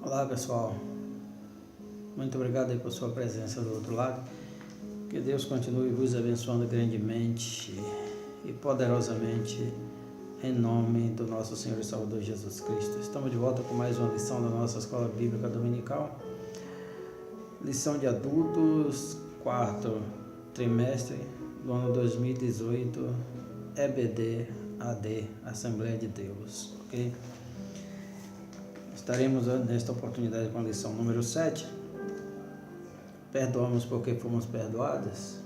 Olá pessoal, muito obrigado aí por sua presença do outro lado. Que Deus continue vos abençoando grandemente e poderosamente em nome do nosso Senhor e Salvador Jesus Cristo. Estamos de volta com mais uma lição da nossa Escola Bíblica Dominical, lição de adultos, quarto trimestre do ano 2018, EBD AD, Assembleia de Deus, ok? Estaremos nesta oportunidade com a lição número 7. Perdoamos porque fomos perdoados.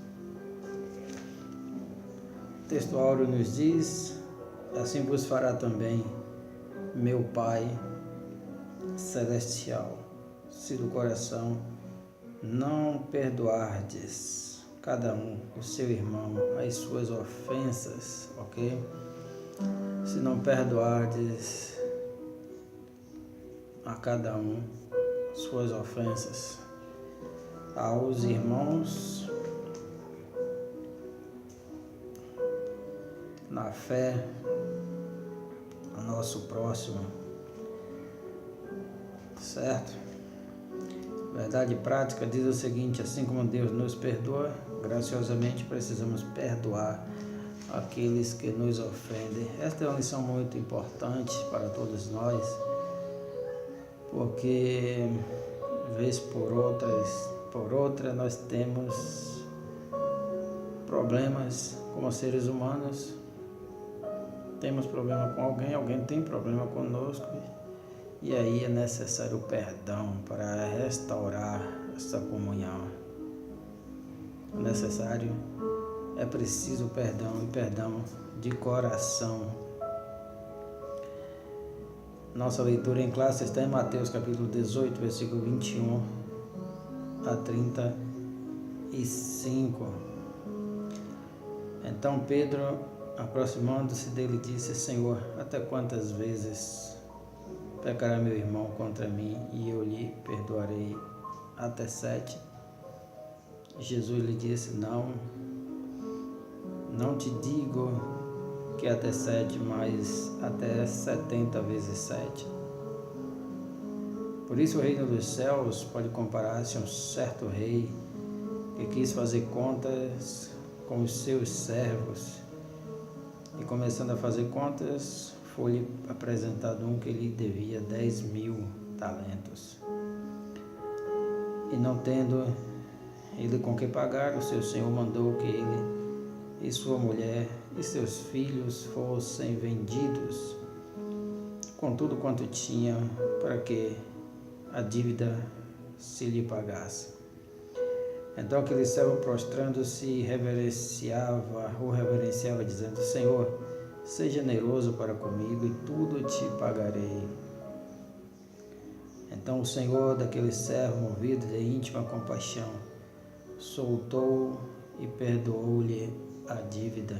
O texto áureo nos diz: assim vos fará também meu Pai Celestial, se do coração não perdoardes cada um o seu irmão as suas ofensas, ok? Se não perdoardes a cada um suas ofensas aos irmãos na fé, ao nosso próximo, certo? Verdade prática diz o seguinte: assim como Deus nos perdoa, graciosamente precisamos perdoar aqueles que nos ofendem. Esta é uma lição muito importante para todos nós, porque vez por outra nós temos problemas como seres humanos, temos problema com alguém tem problema conosco, e aí é necessário o perdão para restaurar essa comunhão. É preciso perdão, e perdão de coração. Nossa leitura em classe está em Mateus capítulo 18, versículo 21 a 35. Então Pedro, aproximando-se dele, disse: Senhor, até quantas vezes pecará meu irmão contra mim e eu lhe perdoarei? Até 7? Jesus lhe disse: Não te digo que até 7, mas até 70 vezes 7. Por isso o reino dos céus pode comparar-se a um certo rei que quis fazer contas com os seus servos, e começando a fazer contas, foi-lhe apresentado um que lhe devia 10.000 talentos. E não tendo ele com que pagar, o seu senhor mandou que ele e sua mulher e seus filhos fossem vendidos com tudo quanto tinha, para que a dívida se lhe pagasse. Então aquele servo, prostrando-se, reverenciava, dizendo: Senhor, seja generoso para comigo e tudo te pagarei. Então o senhor daquele servo, movido de íntima compaixão, soltou e perdoou-lhe a dívida.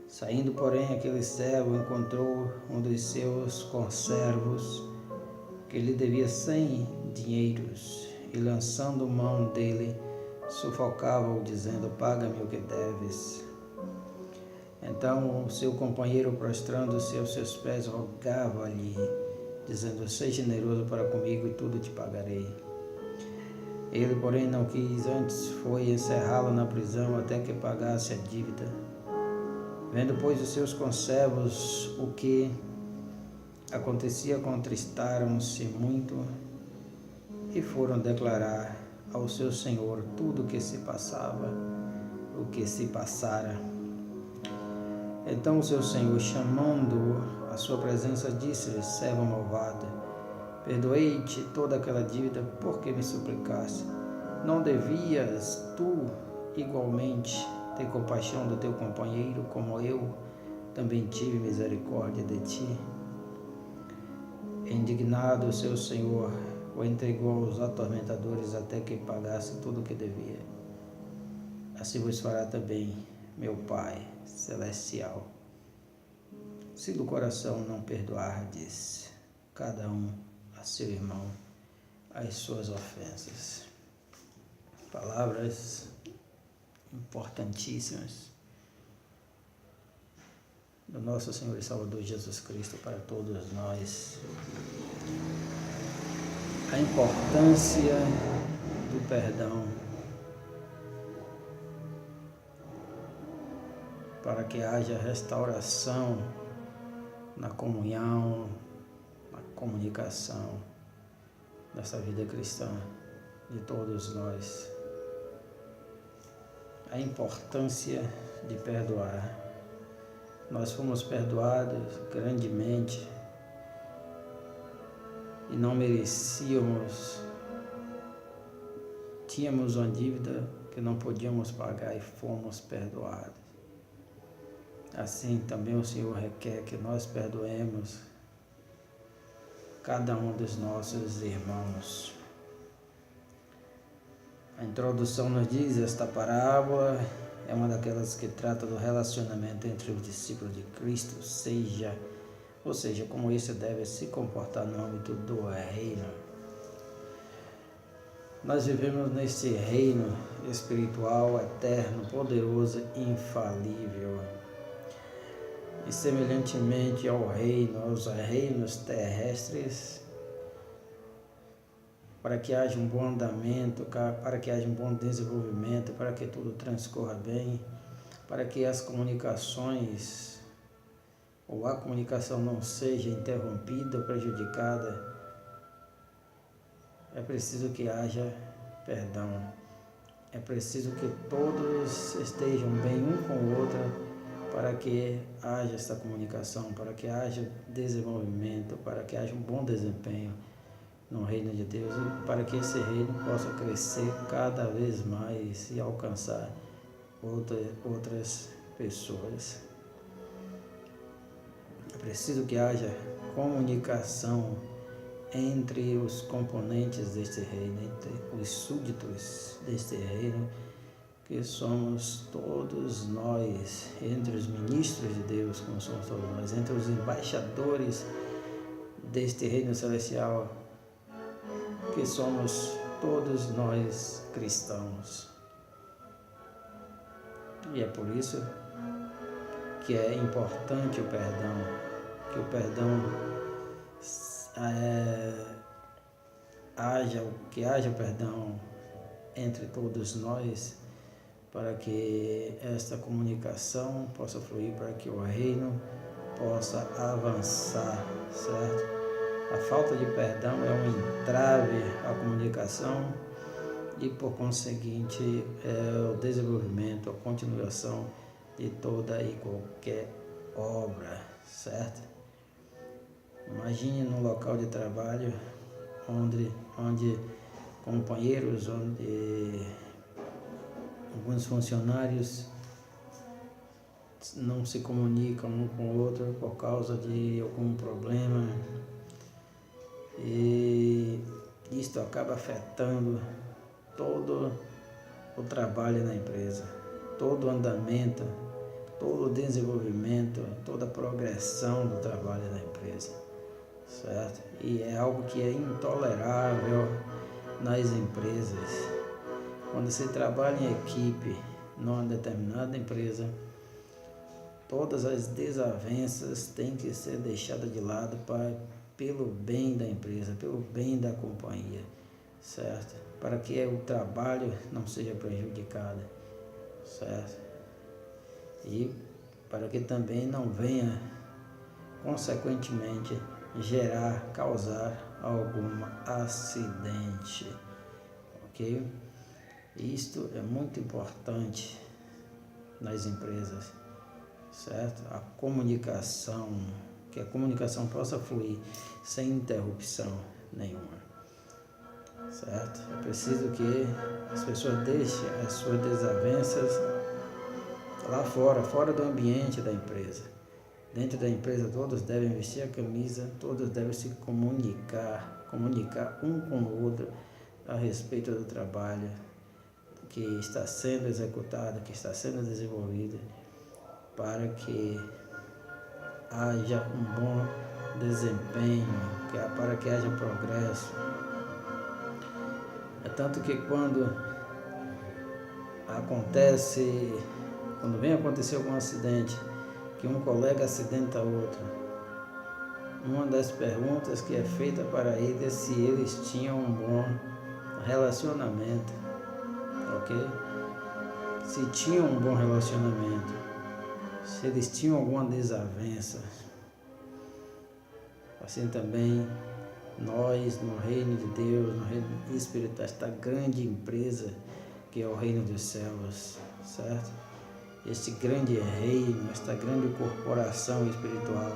Saindo, porém, aquele servo encontrou um dos seus conservos que lhe devia 100 dinheiros, e lançando mão dele, sufocava-o, dizendo: paga-me o que deves. Então o seu companheiro, prostrando-se aos seus pés, rogava-lhe, dizendo: seja generoso para comigo e tudo te pagarei. Ele, porém, não quis, antes foi encerrá-lo na prisão até que pagasse a dívida. Vendo, pois, os seus conservos o que acontecia, contristaram-se muito e foram declarar ao seu senhor tudo o que se passara. Então o seu senhor, chamando-o à sua presença, disse-lhe: servo malvado, perdoei-te toda aquela dívida porque me suplicaste. Não devias tu igualmente ter compaixão do teu companheiro, como eu também tive misericórdia de ti? Indignado, o seu senhor o entregou aos atormentadores até que pagasse tudo o que devia. Assim vos fará também meu Pai Celestial, se do coração não perdoardes cada um a seu irmão as suas ofensas. Palavras importantíssimas do nosso Senhor e Salvador Jesus Cristo para todos nós. A importância do perdão para que haja restauração na comunhão, na comunicação dessa vida cristã de todos nós. A importância de perdoar. Nós fomos perdoados grandemente e não merecíamos, tínhamos uma dívida que não podíamos pagar e fomos perdoados. Assim também o Senhor requer que nós perdoemos cada um dos nossos irmãos. A introdução nos diz: esta parábola é uma daquelas que trata do relacionamento entre os discípulos de Cristo, ou seja, como esse deve se comportar no âmbito do reino. Nós vivemos nesse reino espiritual, eterno, poderoso, infalível. E semelhantemente aos reinos terrestres, para que haja um bom andamento, para que haja um bom desenvolvimento, para que tudo transcorra bem, para que as comunicações ou a comunicação não seja interrompida ou prejudicada, é preciso que haja perdão. É preciso que todos estejam bem um com o outro, para que haja essa comunicação, para que haja desenvolvimento, para que haja um bom desempenho no reino de Deus e para que esse reino possa crescer cada vez mais e alcançar outras pessoas. É preciso que haja comunicação entre os componentes deste reino, entre os súditos deste reino, que somos todos nós, entre os ministros de Deus, como somos todos nós, entre os embaixadores deste reino celestial, que somos todos nós cristãos. E é por isso que é importante o perdão, que o perdão haja o perdão entre todos nós, para que esta comunicação possa fluir, para que o reino possa avançar, certo? A falta de perdão é um entrave à comunicação e, por conseguinte, o desenvolvimento, a continuação de toda e qualquer obra, certo? Imagine num local de trabalho onde companheiros, onde alguns funcionários não se comunicam um com o outro por causa de algum problema, e isto acaba afetando todo o trabalho na empresa, todo o andamento, todo o desenvolvimento, toda a progressão do trabalho da empresa, certo? E é algo que é intolerável nas empresas. Quando se trabalha em equipe numa determinada empresa, todas as desavenças têm que ser deixadas de lado pelo bem da empresa, pelo bem da companhia, certo? Para que o trabalho não seja prejudicado, certo? E para que também não venha, consequentemente, causar algum acidente, ok? Isto é muito importante nas empresas, certo? A comunicação, que a comunicação possa fluir sem interrupção nenhuma, certo? É preciso que as pessoas deixem as suas desavenças lá fora do ambiente da empresa. Dentro da empresa todos devem vestir a camisa, todos devem se comunicar um com o outro a respeito do trabalho que está sendo executado, que está sendo desenvolvido, para que haja um bom desempenho, para que haja progresso. É tanto que quando vem acontecer algum acidente, que um colega acidenta outro, uma das perguntas que é feita para eles é se eles tinham um bom relacionamento, ok? Se tinham um bom relacionamento, se eles tinham alguma desavença. Assim também nós, no reino de Deus, no reino espiritual, esta grande empresa que é o reino dos céus, certo? Este grande reino, esta grande corporação espiritual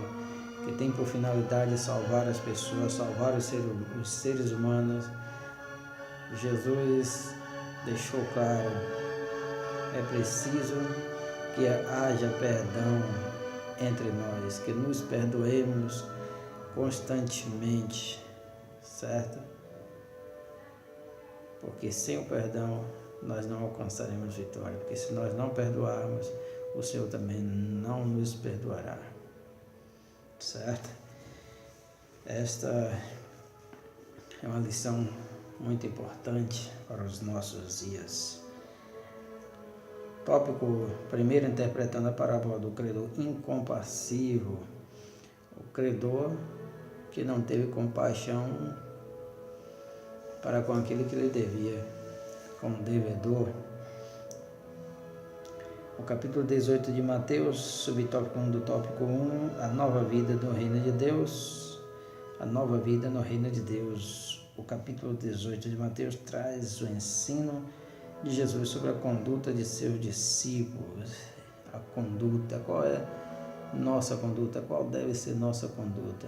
que tem por finalidade salvar as pessoas, salvar os seres humanos. Jesus deixou claro, é preciso que haja perdão entre nós, que nos perdoemos constantemente, certo? Porque sem o perdão nós não alcançaremos vitória, porque se nós não perdoarmos, o Senhor também não nos perdoará, certo? Esta é uma lição muito importante para os nossos dias. Tópico primeiro, interpretando a parábola do credor incompassivo. O credor que não teve compaixão para com aquele que lhe devia, como devedor. O capítulo 18 de Mateus, subtópico 1 do tópico 1, a nova vida do reino de Deus, a nova vida no reino de Deus. O capítulo 18 de Mateus traz o ensino de Jesus sobre a conduta de seus discípulos. A conduta, qual é nossa conduta? Qual deve ser nossa conduta?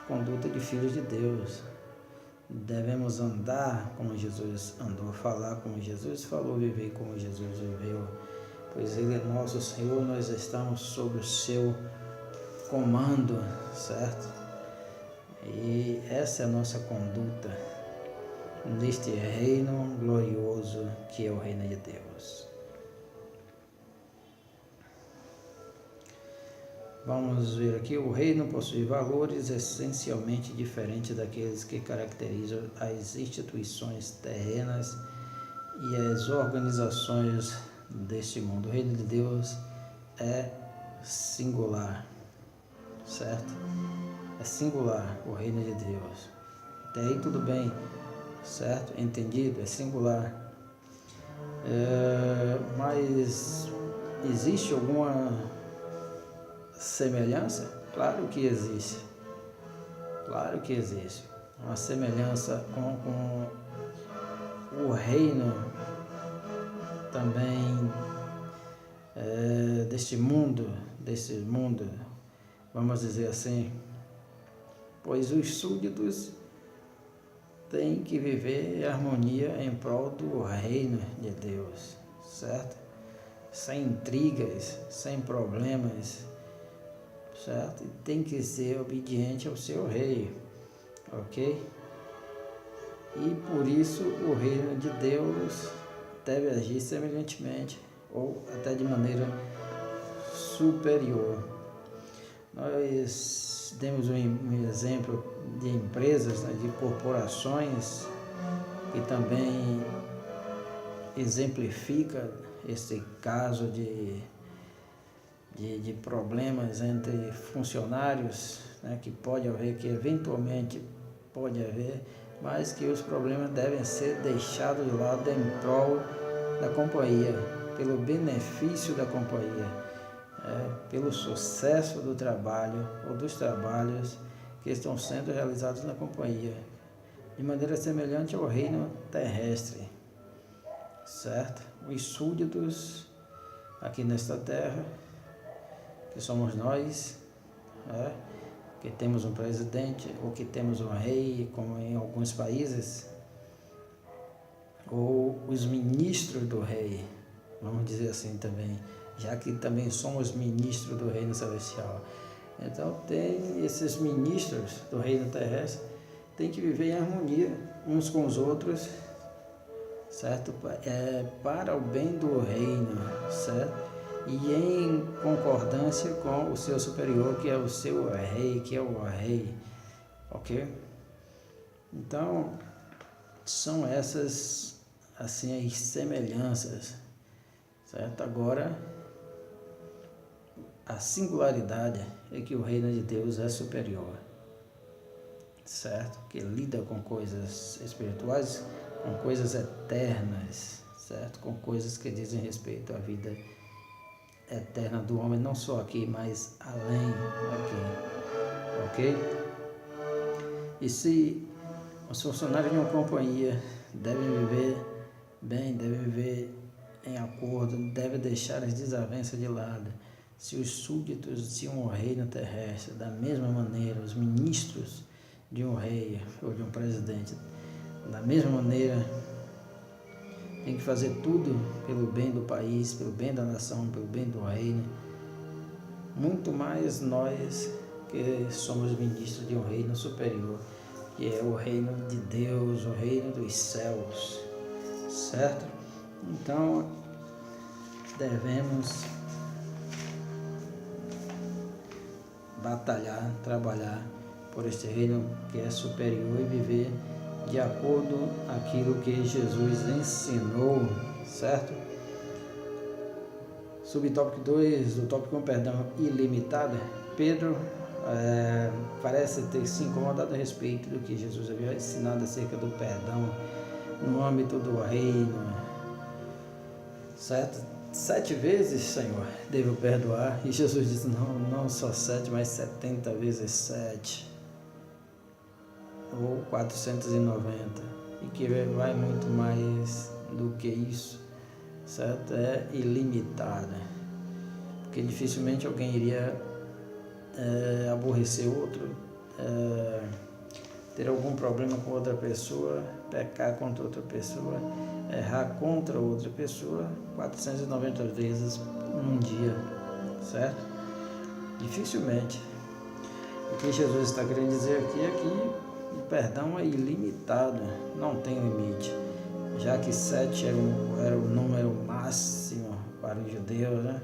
Conduta de filhos de Deus. Devemos andar como Jesus andou, falar como Jesus falou, viver como Jesus viveu, pois Ele é nosso Senhor, nós estamos sob o seu comando, certo? E essa é a nossa conduta neste reino glorioso que é o reino de Deus. Vamos ver aqui, o reino possui valores essencialmente diferentes daqueles que caracterizam as instituições terrenas e as organizações deste mundo. O reino de Deus é singular, certo? É singular o reino de Deus. Até aí tudo bem, certo? Entendido? É singular. Mas existe alguma semelhança? Claro que existe. Claro que existe. Uma semelhança com o reino também deste mundo, vamos dizer assim, pois os súditos têm que viver em harmonia em prol do reino de Deus, certo? Sem intrigas, sem problemas, certo? E tem que ser obediente ao seu rei, ok? E por isso o reino de Deus deve agir semelhantemente ou até de maneira superior. Nós demos um exemplo de empresas, né, de corporações que também exemplifica esse caso de problemas entre funcionários, né, que pode haver, que eventualmente pode haver, mas que os problemas devem ser deixados de lado em prol da companhia, pelo benefício da companhia, pelo sucesso do trabalho ou dos trabalhos que estão sendo realizados na companhia, de maneira semelhante ao reino terrestre, certo? Os súditos aqui nesta terra, que somos nós, que temos um presidente ou que temos um rei, como em alguns países, ou os ministros do rei, vamos dizer assim também, já que também somos ministros do reino celestial. Então tem esses ministros do reino terrestre, tem que viver em harmonia uns com os outros, certo? Para o bem do reino, certo? E em concordância com o seu superior, que é o seu rei, que é o rei, ok? Então, são essas, assim, as semelhanças, certo? Agora, a singularidade é que o reino de Deus é superior, certo? Que lida com coisas espirituais, com coisas eternas, certo? Com coisas que dizem respeito à vida eterna do homem, não só aqui, mas além aqui, ok? E se os funcionários de uma companhia devem viver bem, devem viver em acordo, devem deixar as desavenças de lado. Se os súditos de um reino terrestre, da mesma maneira, os ministros de um rei ou de um presidente, da mesma maneira, tem que fazer tudo pelo bem do país, pelo bem da nação, pelo bem do reino. Muito mais nós que somos ministros de um reino superior, que é o reino de Deus, o reino dos céus, certo? Então, devemos batalhar, trabalhar por este reino que é superior e viver de acordo com aquilo que Jesus ensinou, certo? Subtópico 2, o tópico 1, perdão ilimitado. Pedro parece ter se incomodado a respeito do que Jesus havia ensinado acerca do perdão no âmbito do reino, certo? 7 vezes, Senhor, devo perdoar. E Jesus disse, não só 7, mas 70 vezes 7. Ou 490. E que vai muito mais do que isso, certo? É ilimitada. Porque dificilmente alguém iria aborrecer outro, ter algum problema com outra pessoa, pecar contra outra pessoa, errar contra outra pessoa 490 vezes num dia, certo? Dificilmente. O que Jesus está querendo dizer aqui é que o perdão é ilimitado, não tem limite, já que 7 era o número máximo para os judeus, né?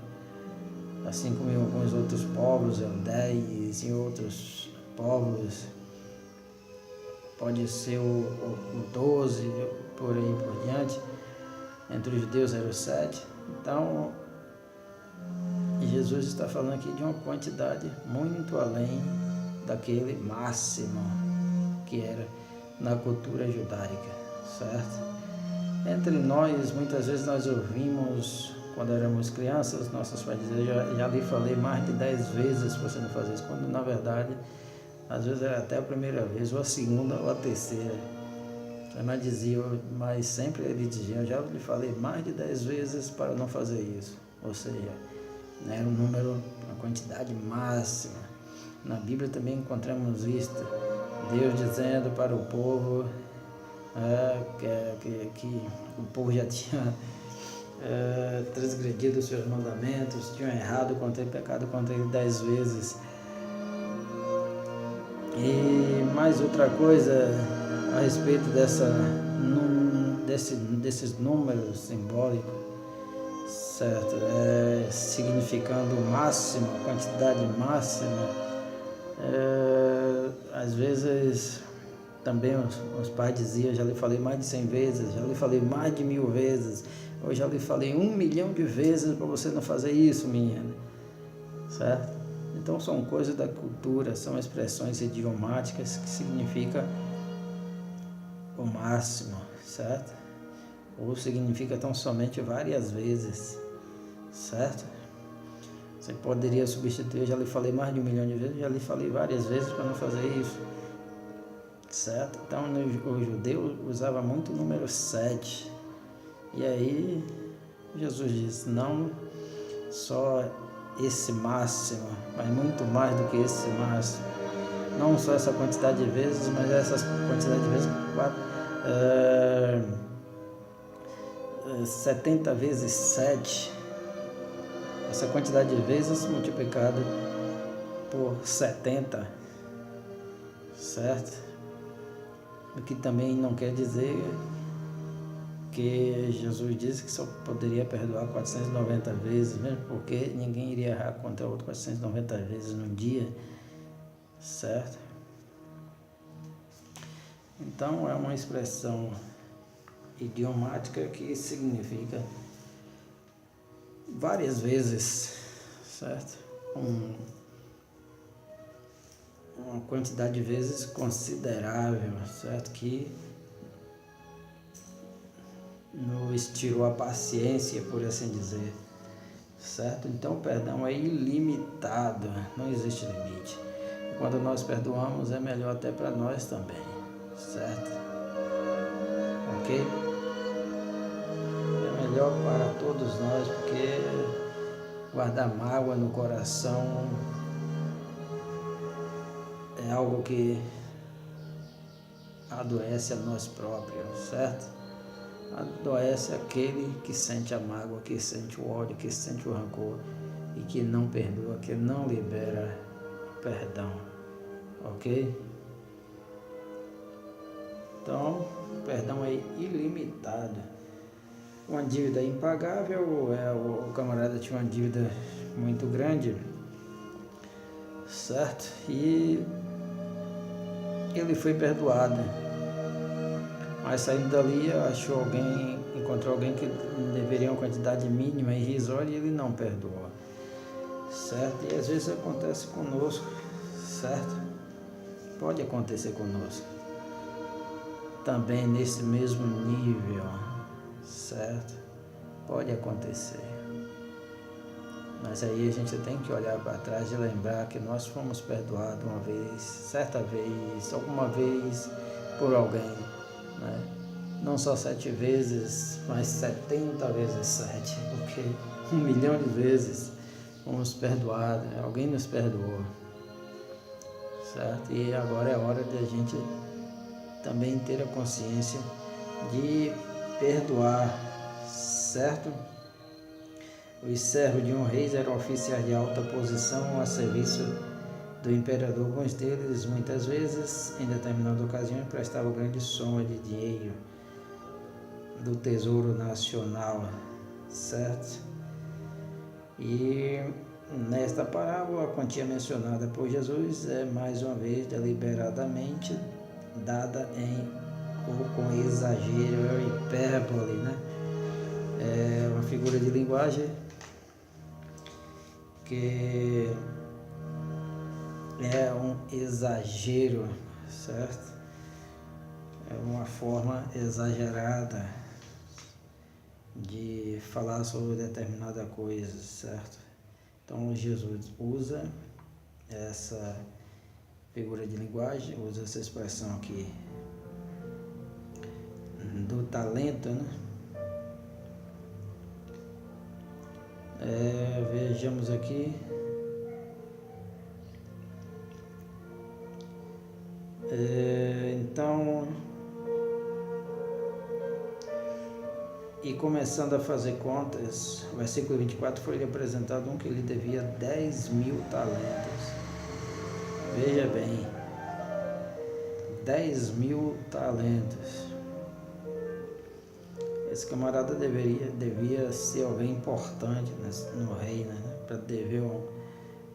Assim como em alguns outros povos, 10, em outros povos pode ser o 12, por aí por diante. Entre os judeus era o 7. Então, Jesus está falando aqui de uma quantidade muito além daquele máximo que era na cultura judaica, certo? Entre nós, muitas vezes nós ouvimos, quando éramos crianças, nossos pais diziam, já lhe falei mais de 10 vezes para você não fazer isso, quando na verdade, às vezes era até a primeira vez, ou a segunda, ou a terceira. Mas sempre ele dizia, já lhe falei mais de 10 vezes para não fazer isso. Ou seja, era um número, uma quantidade máxima. Na Bíblia também encontramos isto, Deus dizendo para o povo que o povo já tinha transgredido os seus mandamentos, tinham errado contra ele, pecado contra ele 10 vezes. E mais outra coisa a respeito desses números simbólicos, certo? Significando o máximo, a quantidade máxima. Às vezes também os pais diziam, já lhe falei mais de 100 vezes, já lhe falei mais de 1000 vezes, ou já lhe falei 1 milhão de vezes para você não fazer isso, menina, certo? Então são coisas da cultura, são expressões idiomáticas que significam o máximo, certo? Ou significa tão somente várias vezes, certo? Você poderia substituir, já lhe falei mais de 1 milhão de vezes, já lhe falei várias vezes para não fazer isso, certo? Então o judeu usava muito o número 7. E aí Jesus disse, não só esse máximo, mas muito mais do que esse máximo. Não só essa quantidade de vezes, mas essa quantidade de vezes 70 vezes 7. Essa quantidade de vezes multiplicada por 70, certo? O que também não quer dizer que Jesus disse que só poderia perdoar 490 vezes, mesmo porque ninguém iria errar contra o outro 490 vezes num dia, certo? Então é uma expressão idiomática que significa várias vezes, certo? uma quantidade de vezes considerável, certo? Que nos tirou a paciência, por assim dizer, certo? Então o perdão é ilimitado, não existe limite. E quando nós perdoamos é melhor até para nós também, certo? Ok? É melhor para todos nós, porque guardar mágoa no coração é algo que adoece a nós próprios, certo? Adoece aquele que sente a mágoa, que sente o ódio, que sente o rancor e que não perdoa, que não libera perdão, ok? Então, o perdão é ilimitado. Uma dívida impagável, o camarada tinha uma dívida muito grande, certo? E ele foi perdoado. Mas saindo dali, encontrou alguém que deveria uma quantidade mínima e irrisória e ele não perdoa, certo? E às vezes acontece conosco, certo? Pode acontecer conosco. Também nesse mesmo nível, certo? Pode acontecer. Mas aí a gente tem que olhar para trás e lembrar que nós fomos perdoados uma vez, certa vez, alguma vez por alguém, né? Não só 7 vezes, mas 70 vezes 7, porque 1 milhão de vezes fomos perdoados, alguém nos perdoou, certo? E agora é hora de a gente também ter a consciência de perdoar, certo? Os servos de um rei eram oficiais de alta posição a serviço do imperador. Alguns deles, muitas vezes, em determinada ocasião, prestavam grande soma de dinheiro do Tesouro Nacional, certo? E nesta parábola, a quantia mencionada por Jesus é, mais uma vez, deliberadamente dada com exagero, hipérbole, né? É uma figura de linguagem que é um exagero, certo? É uma forma exagerada de falar sobre determinada coisa, certo? Então Jesus usa essa figura de linguagem, usa essa expressão aqui do talento, né? Vejamos aqui. Então, e começando a fazer contas, o versículo 24 foi-lhe apresentado um que lhe devia 10.000 talentos. Veja bem, 10.000 talentos. Esse camarada devia ser alguém importante no reino, né? Para dever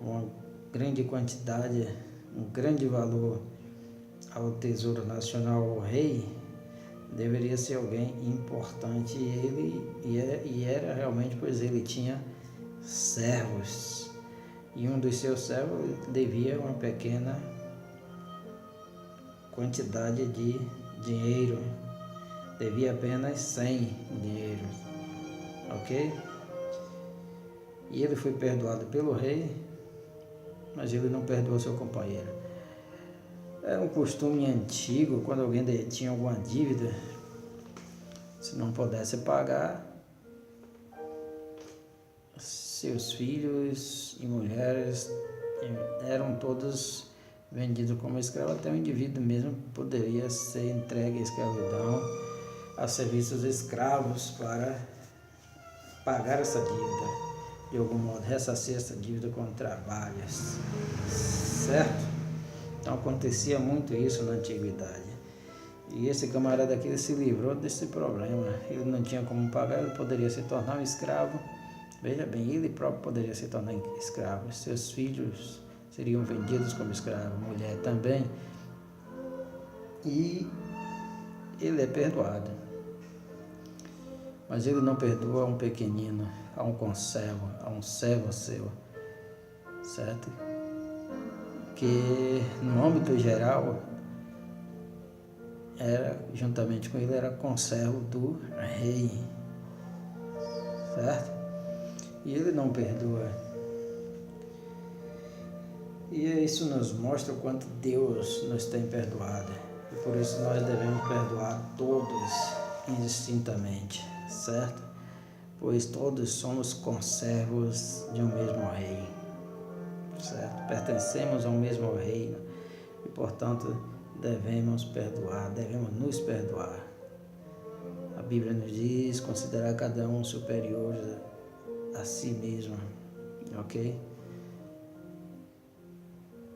uma grande quantidade, um grande valor ao Tesouro Nacional, ao rei, deveria ser alguém importante. E era realmente, pois ele tinha servos. E um dos seus servos devia uma pequena quantidade de dinheiro. Devia apenas 100 dinheiro, ok? E ele foi perdoado pelo rei, mas ele não perdoou seu companheiro. Era um costume antigo, quando alguém tinha alguma dívida, se não pudesse pagar, seus filhos e mulheres eram todos vendidos como escravo, até o indivíduo mesmo poderia ser entregue à escravidão, a serviços escravos para pagar essa dívida, de algum modo, ressarcir essa dívida com trabalhos, certo? Então acontecia muito isso na antiguidade. E esse camarada aqui se livrou desse problema. Ele não tinha como pagar, ele poderia se tornar um escravo. Veja bem, ele próprio poderia se tornar escravo. Seus filhos seriam vendidos como escravo, mulher também. E ele é perdoado. Mas ele não perdoa a um pequenino, a um conservo, a um servo seu. certo? Que no âmbito geral, juntamente com ele, era conservo do rei, certo? E ele não perdoa. E isso nos mostra o quanto Deus nos tem perdoado. E por isso nós devemos perdoar todos indistintamente, certo? Pois todos somos conservos de um mesmo rei, certo? Pertencemos ao mesmo reino e, portanto, devemos nos perdoar. A Bíblia nos diz considerar cada um superior a si mesmo, ok?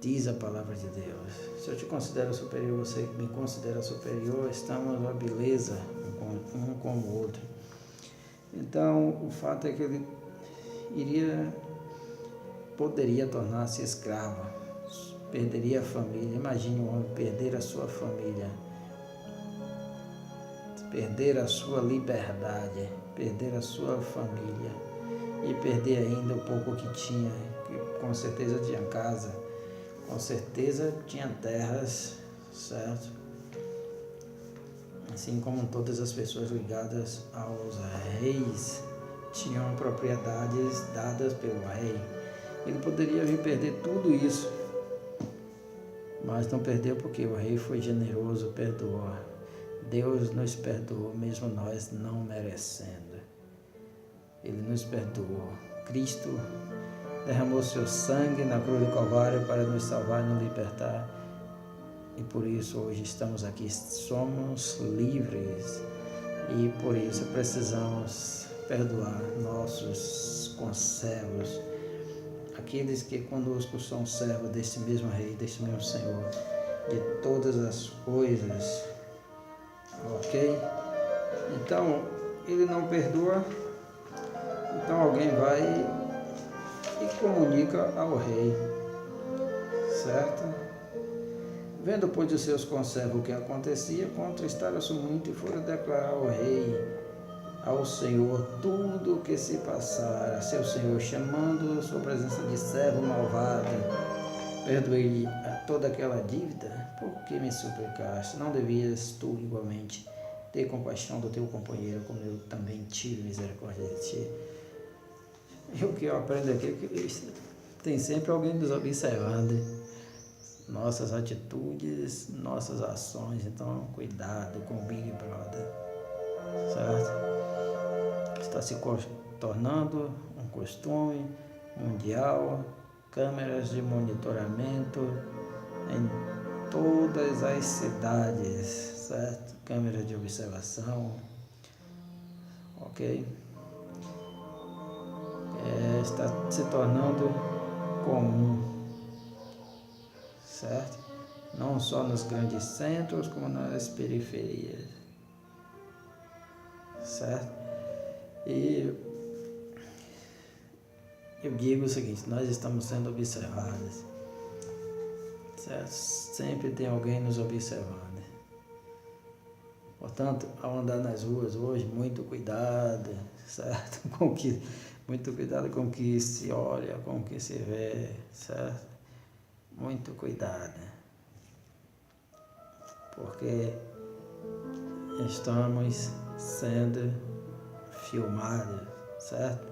Diz a palavra de Deus. Se eu te considero superior, você me considera superior, estamos uma beleza um com o outro. Então, o fato é que ele poderia tornar-se escravo, perderia a família. Imagine um homem perder a sua família, perder a sua liberdade, perder a sua família e perder ainda o pouco que tinha, que com certeza tinha casa, com certeza tinha terras, certo? Assim como todas as pessoas ligadas aos reis tinham propriedades dadas pelo rei. Ele poderia vir perder tudo isso, mas não perdeu porque o rei foi generoso, perdoou. Deus nos perdoou, mesmo nós não merecendo. Ele nos perdoou. Cristo derramou seu sangue na cruz do Calvário para nos salvar e nos libertar. E por isso hoje estamos aqui, somos livres. E por isso precisamos perdoar nossos conservos, aqueles que conosco são servos desse mesmo Rei, desse mesmo Senhor, de todas as coisas, ok? Então, ele não perdoa, então alguém vai e comunica ao rei, certo? Vendo, pois, os seus conservos o que acontecia, contristaram-se muito e foram declarar ao rei, ao Senhor, tudo o que se passara. Seu Senhor, chamando sua presença de servo malvado, perdoei-lhe toda aquela dívida. Por que me suplicaste? Não devias tu igualmente ter compaixão do teu companheiro, como eu também tive misericórdia de ti? E o que eu aprendo aqui é que tem sempre alguém nos observando, nossas atitudes, nossas ações. Então, cuidado com o Big Brother, certo? Está se tornando um costume mundial, câmeras de monitoramento em todas as cidades, certo? Câmeras de observação, ok? Está se tornando comum, certo? Não só nos grandes centros, como nas periferias, certo? E eu digo o seguinte, nós estamos sendo observados, certo? Sempre tem alguém nos observando. Portanto, ao andar nas ruas hoje, muito cuidado, certo? Muito cuidado com o que se olha, com o que se vê, certo? Muito cuidado, porque estamos sendo filmados, certo?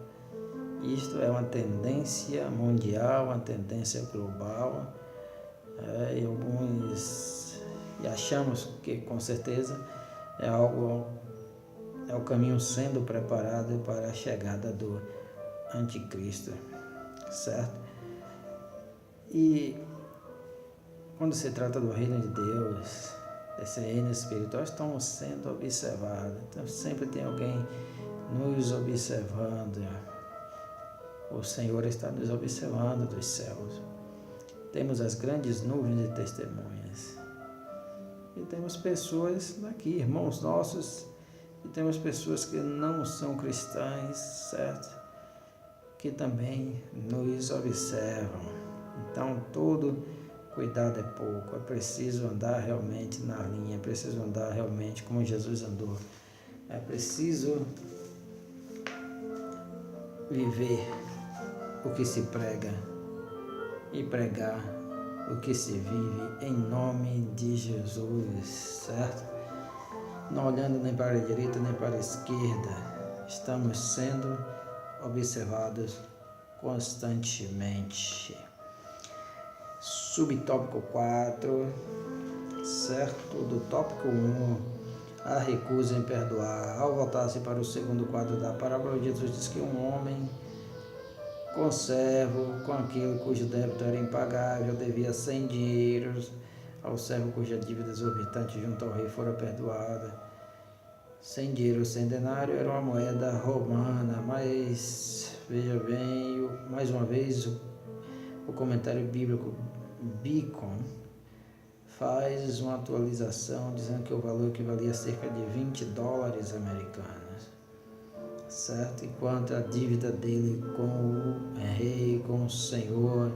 Isto é uma tendência mundial, uma tendência global, e achamos que com certeza é o caminho sendo preparado para a chegada do anticristo, certo? E quando se trata do reino de Deus, desse reino espiritual, estamos sendo observados. Então sempre tem alguém nos observando. O Senhor está nos observando dos céus. Temos as grandes nuvens de testemunhas. E temos pessoas aqui, irmãos nossos, e temos pessoas que não são cristãs, certo? Que também nos observam. Então, todo cuidado é pouco. É preciso andar realmente na linha, é preciso andar realmente como Jesus andou. É preciso viver o que se prega, e pregar o que se vive em nome de Jesus, certo? Não olhando nem para a direita nem para a esquerda, estamos sendo observados constantemente. Subtópico 4, certo? Do tópico 1, a recusa em perdoar. Ao voltar-se para o segundo quadro da parábola, Jesus diz que um homem conservo com aquele cujo débito era impagável, devia 100 dinheiros ao servo cuja dívida exorbitante junto ao rei fora perdoada. 100 dinheiros, 100 denário era uma moeda romana, mas veja bem, mais uma vez o comentário bíblico Beacon faz uma atualização dizendo que o valor equivalia a cerca de 20 dólares americanos, certo? Enquanto a dívida dele com o rei, com o Senhor,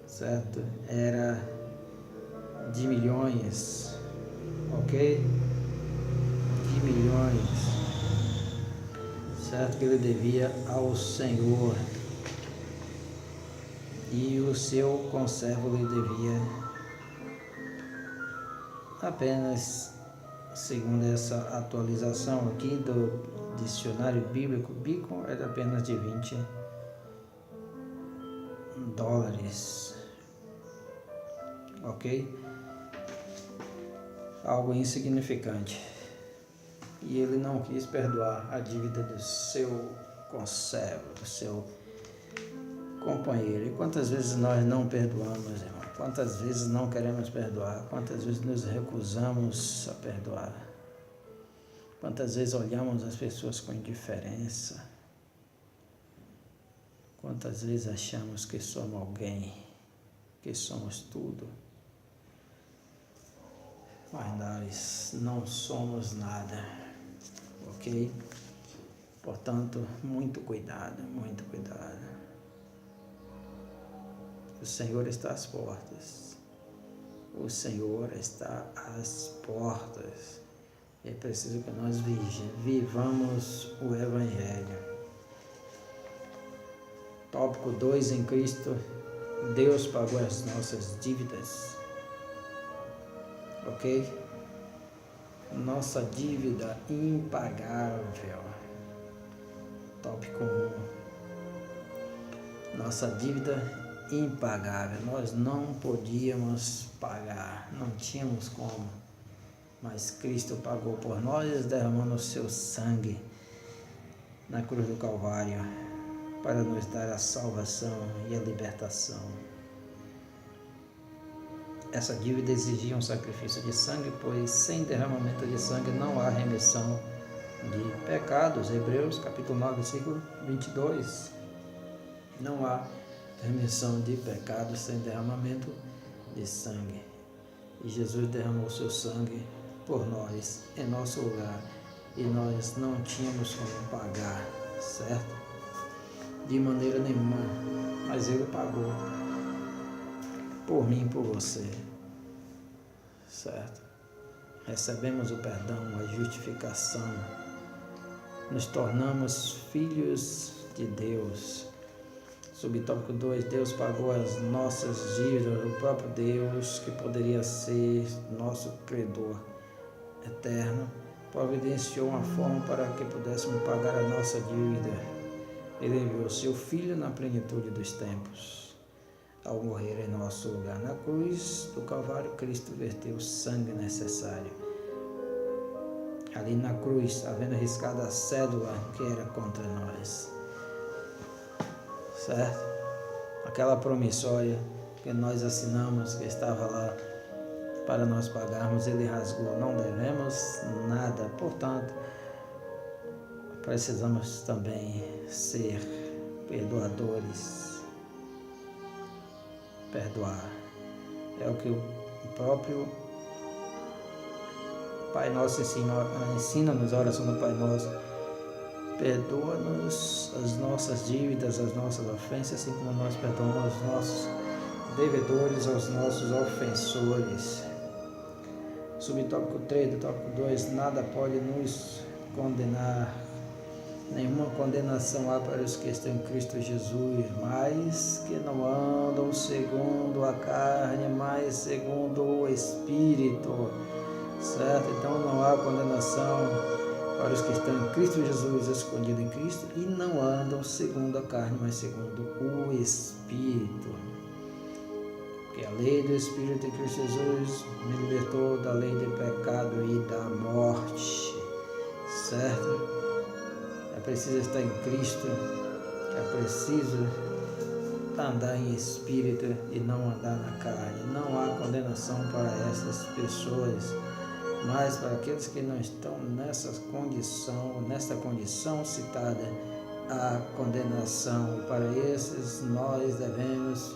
certo? Era de milhões, ok? De milhões, certo? Que ele devia ao Senhor. E o seu conservo lhe devia apenas, segundo essa atualização aqui do dicionário bíblico, Beacon era apenas de 20 dólares, ok? Algo insignificante. E ele não quis perdoar a dívida do seu conservo, do seu companheiro. E quantas vezes nós não perdoamos, irmão? Quantas vezes não queremos perdoar? Quantas vezes nos recusamos a perdoar? Quantas vezes olhamos as pessoas com indiferença? Quantas vezes achamos que somos alguém, que somos tudo? Mas nós não somos nada, ok? Portanto, muito cuidado, muito cuidado. O Senhor está às portas. O Senhor está às portas. É preciso que nós vivamos o Evangelho. Tópico 2, em Cristo, Deus pagou as nossas dívidas. Ok? Nossa dívida impagável. Tópico 1. Nossa dívida impagável, nós não podíamos pagar, não tínhamos como, mas Cristo pagou por nós, derramando o seu sangue na cruz do Calvário para nos dar a salvação e a libertação. Essa dívida exigia um sacrifício de sangue, pois sem derramamento de sangue não há remissão de pecados. Hebreus capítulo 9, versículo 22. Não há remissão de pecados sem derramamento de sangue. E Jesus derramou seu sangue por nós, em nosso lugar, e nós não tínhamos como pagar, certo? De maneira nenhuma, mas Ele pagou por mim e por você, certo? Recebemos o perdão, a justificação, nos tornamos filhos de Deus. Subtópico 2, Deus pagou as nossas dívidas, o próprio Deus, que poderia ser nosso credor eterno, providenciou uma forma para que pudéssemos pagar a nossa dívida. Ele enviou seu Filho na plenitude dos tempos. Ao morrer em nosso lugar na cruz do Calvário, Cristo verteu o sangue necessário. Ali na cruz, havendo riscado a cédula que era contra nós. Certo? Aquela promissória que nós assinamos, que estava lá para nós pagarmos, Ele rasgou. Não devemos nada. Portanto, precisamos também ser perdoadores. Perdoar. É o que o próprio Pai Nosso ensina nos orações do Pai Nosso. Perdoa-nos as nossas dívidas, as nossas ofensas, assim como nós perdoamos aos nossos devedores, aos nossos ofensores. Subtópico 3 do tópico 2, nada pode nos condenar Nenhuma condenação há para os que estão em Cristo Jesus, mas que não andam segundo a carne, mas segundo o Espírito, certo? Então não há condenação para os que estão em Cristo Jesus, escondidos em Cristo, e não andam segundo a carne, mas segundo o Espírito. Porque a lei do Espírito de Cristo Jesus me libertou da lei do pecado e da morte, certo? É preciso estar em Cristo, é preciso andar em Espírito e não andar na carne. Não há condenação para essas pessoas, mas para aqueles que não estão nessa condição citada, há condenação. E para esses nós devemos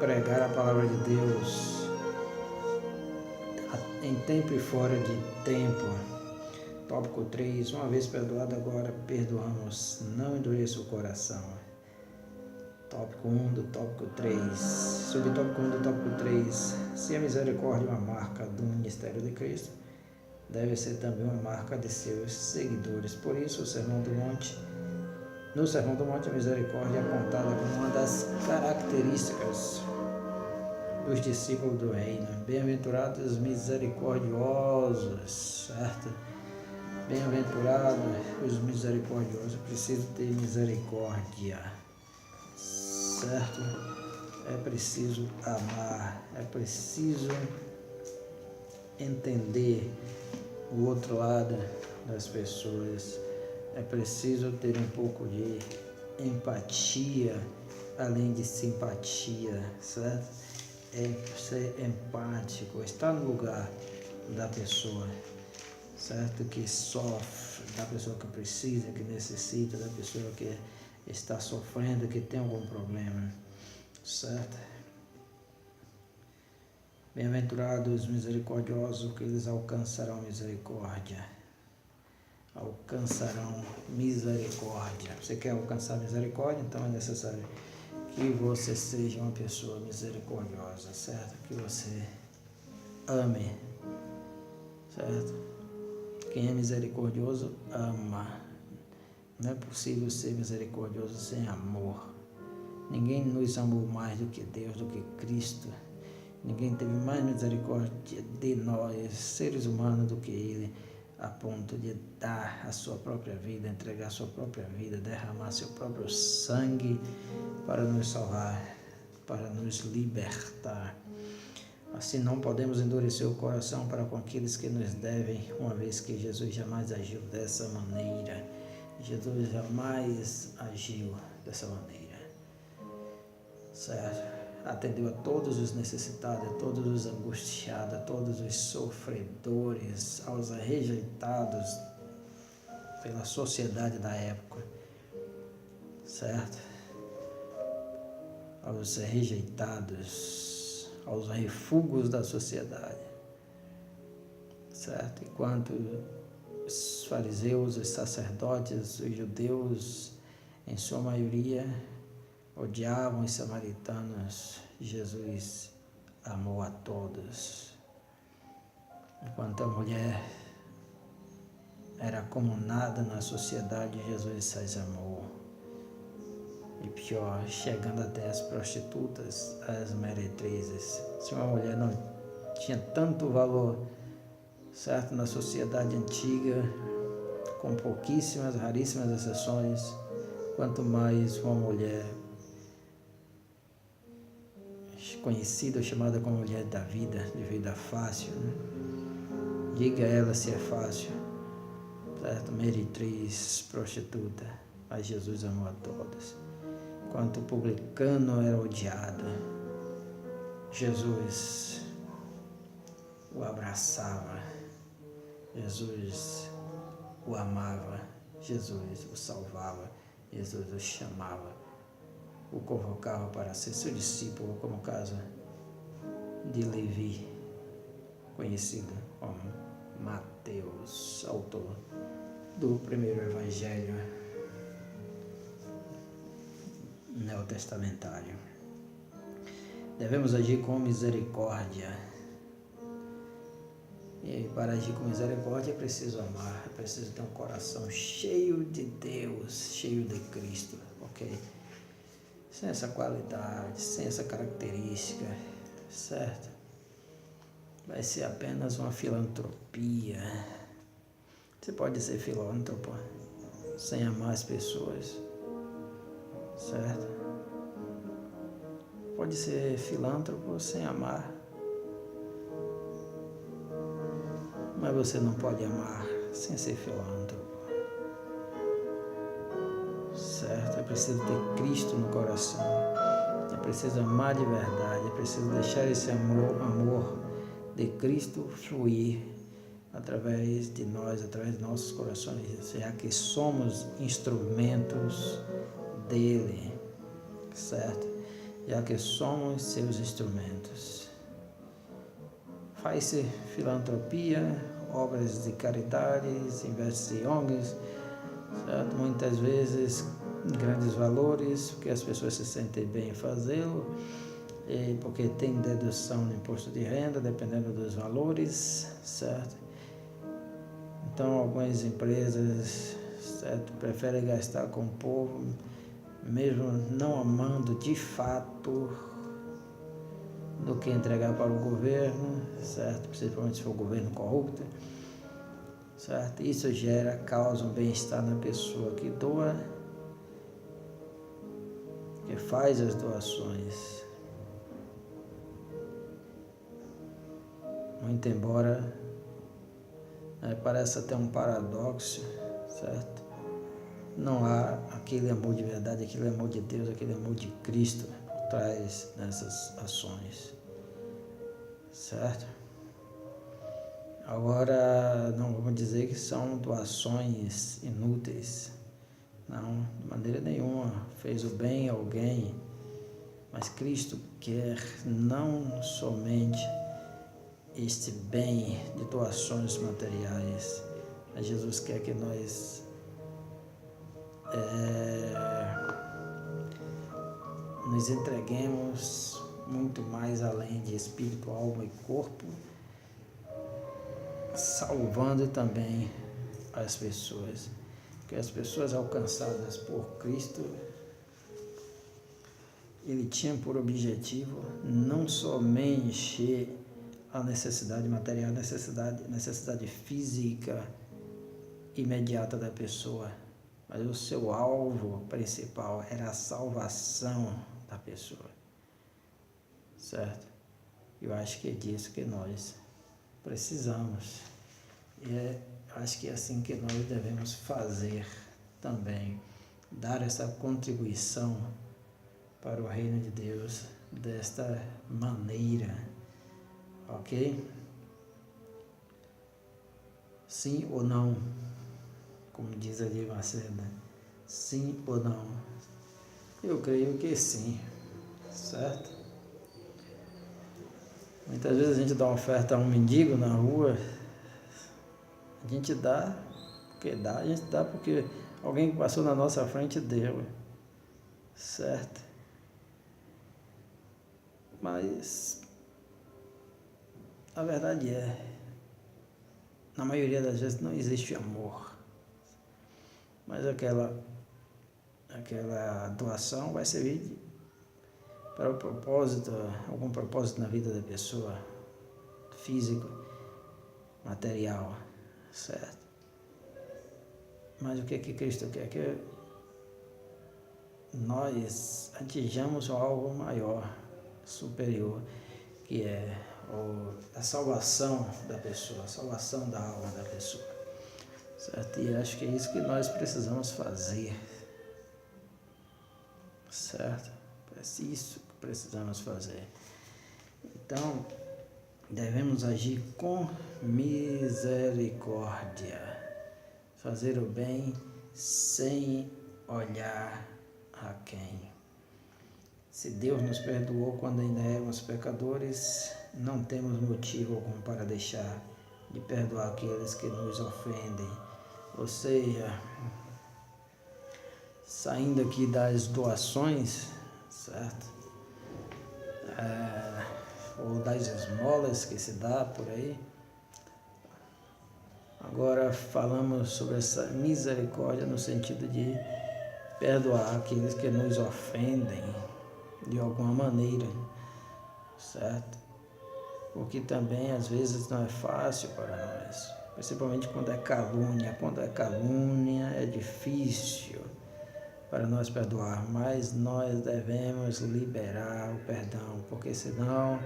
pregar a palavra de Deus em tempo e fora de tempo. Tópico 3, uma vez perdoado, agora perdoamos, não endureça o coração. Tópico 1 do tópico 3, subtópico 1 do tópico 3, se a misericórdia é uma marca do ministério de Cristo, deve ser também uma marca de seus seguidores. Por isso, no Sermão do Monte, a misericórdia é apontada como uma das características dos discípulos do reino. Bem-aventurados os misericordiosos, certo? Bem-aventurados os misericordiosos, preciso ter misericórdia, certo? É preciso amar, é preciso entender o outro lado das pessoas, é preciso ter um pouco de empatia, além de simpatia, certo? É ser empático, estar no lugar da pessoa, certo? Que sofre, da pessoa que precisa, que necessita, da pessoa que está sofrendo, que tem algum problema, certo? Bem-aventurados os misericordiosos, que eles alcançarão misericórdia. Alcançarão misericórdia. Você quer alcançar misericórdia? Então é necessário que você seja uma pessoa misericordiosa, certo? Que você ame, certo? Quem é misericordioso ama. Não é possível ser misericordioso sem amor. Ninguém nos amou mais do que Deus, do que Cristo. Ninguém teve mais misericórdia de nós, seres humanos, do que Ele, a ponto de dar a sua própria vida, entregar a sua própria vida, derramar seu próprio sangue para nos salvar, para nos libertar. Assim não podemos endurecer o coração para com aqueles que nos devem, uma vez que Jesus jamais agiu dessa maneira. Jesus jamais agiu dessa maneira, certo? Atendeu a todos os necessitados, a todos os angustiados, a todos os sofredores, aos rejeitados pela sociedade da época, certo? Aos rejeitados, aos refugos da sociedade, certo? Enquanto os fariseus, os sacerdotes, os judeus, em sua maioria, odiavam os samaritanos, Jesus amou a todos. Enquanto a mulher era acomodada na sociedade, Jesus as amou. E pior, chegando até as prostitutas, as meretrizes. Se uma mulher não tinha tanto valor, certo, na sociedade antiga, com pouquíssimas, raríssimas exceções, quanto mais uma mulher conhecida, chamada como mulher da vida, de vida fácil, né? Diga a ela se é fácil, certo? Meretriz, prostituta, mas Jesus amou a todas. Enquanto o publicano era odiado, Jesus o abraçava, Jesus o amava, Jesus o salvava, Jesus o chamava, o convocava para ser seu discípulo, como o caso de Levi, conhecido como Mateus, autor do primeiro evangelho neotestamentário. Devemos agir com misericórdia E para agir com misericórdia é preciso amar, é preciso ter um coração cheio de Deus, cheio de Cristo, ok? Sem essa qualidade, sem essa característica, certo? Vai ser apenas uma filantropia. Você pode ser filântropo sem amar as pessoas, certo? Pode ser filântropo sem amar, mas você não pode amar sem ser filântropo, certo? É preciso ter Cristo no coração, é preciso amar de verdade, é preciso deixar esse amor de Cristo fluir através de nós, através de nossos corações, já que somos instrumentos dele, certo? Já que somos seus instrumentos. Faz-se filantropia, obras de caridade, investe em ONGs, certo? Muitas vezes grandes valores, porque as pessoas se sentem bem em fazê-lo, porque tem dedução no imposto de renda, dependendo dos valores, certo? Então, algumas empresas, certo, preferem gastar com o povo, mesmo não amando de fato, do que entregar para o governo, certo? Principalmente se for o governo corrupto, certo? Isso causa um bem-estar na pessoa que doa, que faz as doações. Muito embora pareça até um paradoxo, certo? Não há aquele amor de verdade, aquele amor de Deus, aquele amor de Cristo por trás dessas ações, certo? Agora, não vamos dizer que são doações inúteis, não, de maneira nenhuma. Fez o bem a alguém, mas Cristo quer não somente este bem de doações materiais, mas Jesus quer que nós nos entreguemos muito mais além de espírito, alma e corpo, salvando também as pessoas, porque as pessoas alcançadas por Cristo, ele tinha por objetivo não somente encher a necessidade material, necessidade física imediata da pessoa, mas o seu alvo principal era a salvação da pessoa, certo? Eu acho que é disso que nós precisamos, e acho que é assim que nós devemos fazer também, dar essa contribuição para o reino de Deus desta maneira, ok? Sim ou não? Como diz ali Macedo, sim ou não? Eu creio que sim, certo? Muitas vezes a gente dá uma oferta a um mendigo na rua, a gente dá porque dá, a gente dá porque alguém que passou na nossa frente deu, certo? Mas a verdade na maioria das vezes não existe amor, mas aquela doação vai servir para o propósito, algum propósito na vida da pessoa, físico, material, certo? Mas o que Cristo quer? Que nós atinjamos algo maior, superior, que é a salvação da pessoa, a salvação da alma da pessoa, certo? E acho que é isso que nós precisamos fazer, certo? É isso que precisamos fazer. Então, devemos agir com misericórdia, fazer o bem sem olhar a quem. Se Deus nos perdoou quando ainda éramos pecadores, não temos motivo algum para deixar de perdoar aqueles que nos ofendem. Ou seja, saindo aqui das doações, certo? Ou das esmolas que se dá por aí, Agora falamos sobre essa misericórdia no sentido de perdoar aqueles que nos ofendem de alguma maneira, certo? Porque também às vezes não é fácil para nós, principalmente quando é calúnia. Quando é calúnia é difícil para nós perdoar, mas nós devemos liberar o perdão, porque senão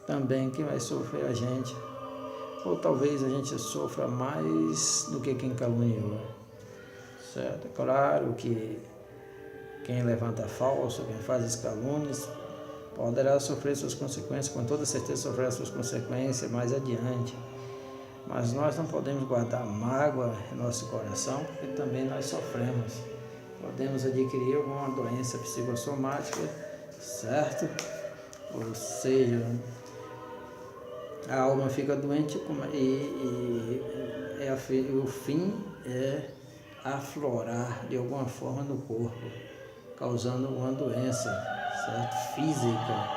também quem vai sofrer é a gente, ou talvez a gente sofra mais do que quem caluniou, certo? É claro que quem levanta falso, quem faz as calúnias, poderá sofrer suas consequências, com toda certeza sofrerá suas consequências mais adiante. Mas nós não podemos guardar mágoa em nosso coração, porque também nós sofremos. Podemos adquirir alguma doença psicossomática, certo? Ou seja, a alma fica doente e o fim é aflorar de alguma forma no corpo, causando uma doença, certo? Física,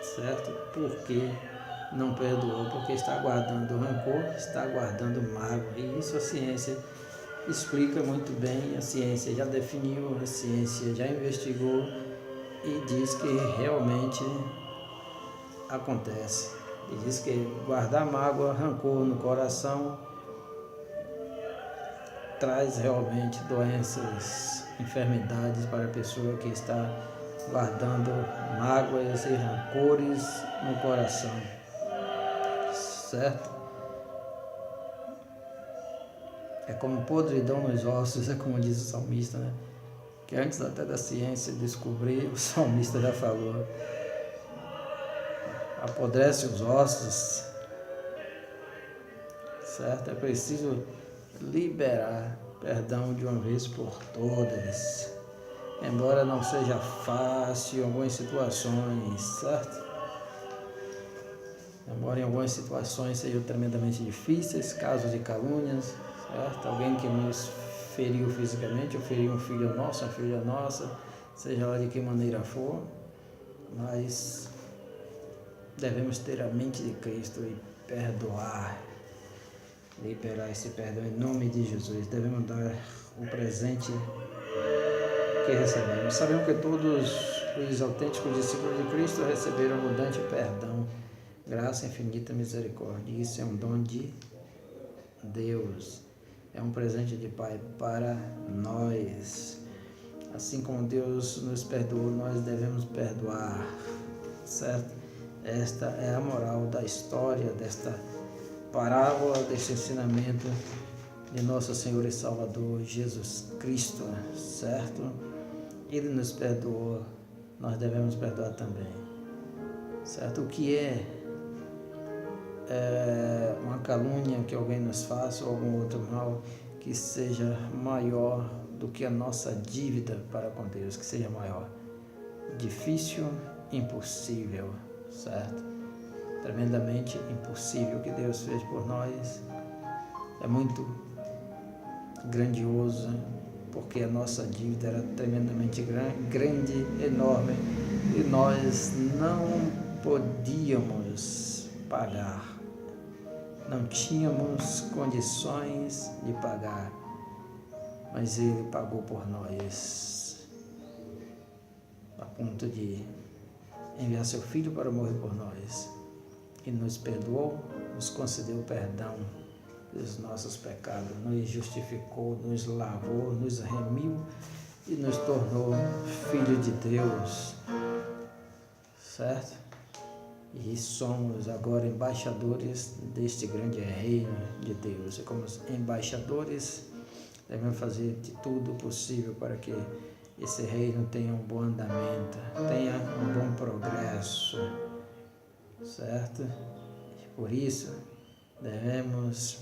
certo? Porque não perdoou, porque está guardando rancor, está guardando mágoa. E isso a ciência explica muito bem, a ciência já definiu, a ciência já investigou e diz que realmente acontece. E diz que guardar mágoa, rancor no coração traz realmente doenças, enfermidades para a pessoa que está guardando mágoas e rancores no coração, certo? É como podridão nos ossos, é como diz o salmista, né? Que antes até da ciência descobrir, o salmista já falou, apodrece os ossos, certo? É preciso liberar perdão de uma vez por todas, embora não seja fácil em algumas situações, certo? Embora em algumas situações sejam tremendamente difíceis, casos de calúnias, certo? Alguém que nos feriu fisicamente, ou feriu um filho nosso, uma filha nossa, seja lá de que maneira for, mas devemos ter a mente de Cristo e perdoar, liberar esse perdão em nome de Jesus. Devemos dar o presente que recebemos. Sabemos que todos os autênticos discípulos de Cristo receberam abundante perdão, graça, infinita misericórdia. Isso é um dom de Deus, é um presente de Pai para nós. Assim como Deus nos perdoou, nós devemos perdoar, certo? Esta é a moral da história, desta parábola, deste ensinamento de nosso Senhor e Salvador Jesus Cristo, certo? Ele nos perdoou, nós devemos perdoar também, certo? O que é uma calúnia que alguém nos faça ou algum outro mal que seja maior do que a nossa dívida para com Deus, que seja maior? Difícil, impossível, certo? Tremendamente impossível. O que Deus fez por nós é muito grandioso, porque a nossa dívida era tremendamente grande, enorme, e nós não podíamos pagar, não tínhamos condições de pagar, mas Ele pagou por nós, a ponto de enviar seu Filho para morrer por nós. E nos perdoou, nos concedeu perdão dos nossos pecados, nos justificou, nos lavou, nos remiu e nos tornou filho de Deus, certo? E somos agora embaixadores deste grande reino de Deus. E como embaixadores, devemos fazer de tudo possível para que esse reino tenha um bom andamento, tenha um bom progresso, certo? Por isso, devemos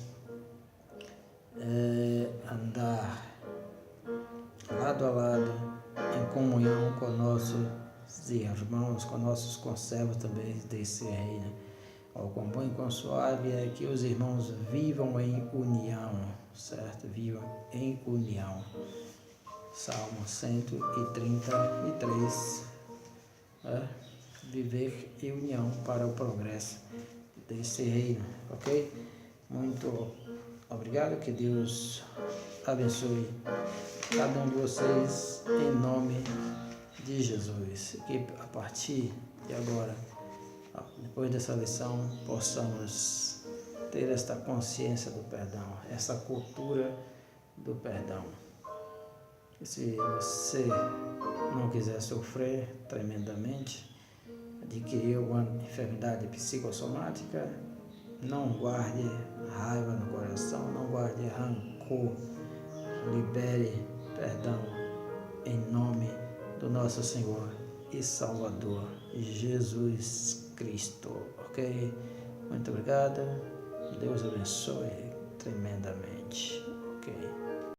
andar lado a lado, em comunhão com nossos irmãos, com nossos conservos também desse reino. Ó, quão bom e quão suave é que os irmãos vivam em união, certo? Vivam em união. Salmo 133, viver em união para o progresso desse reino, ok? Muito obrigado, que Deus abençoe cada um de vocês em nome de Jesus. Que a partir de agora, depois dessa lição, possamos ter esta consciência do perdão, essa cultura do perdão. E se você não quiser sofrer tremendamente, adquirir alguma enfermidade psicossomática, não guarde raiva no coração, não guarde rancor, libere perdão em nome do nosso Senhor e Salvador Jesus Cristo, ok? Muito obrigado, Deus abençoe tremendamente.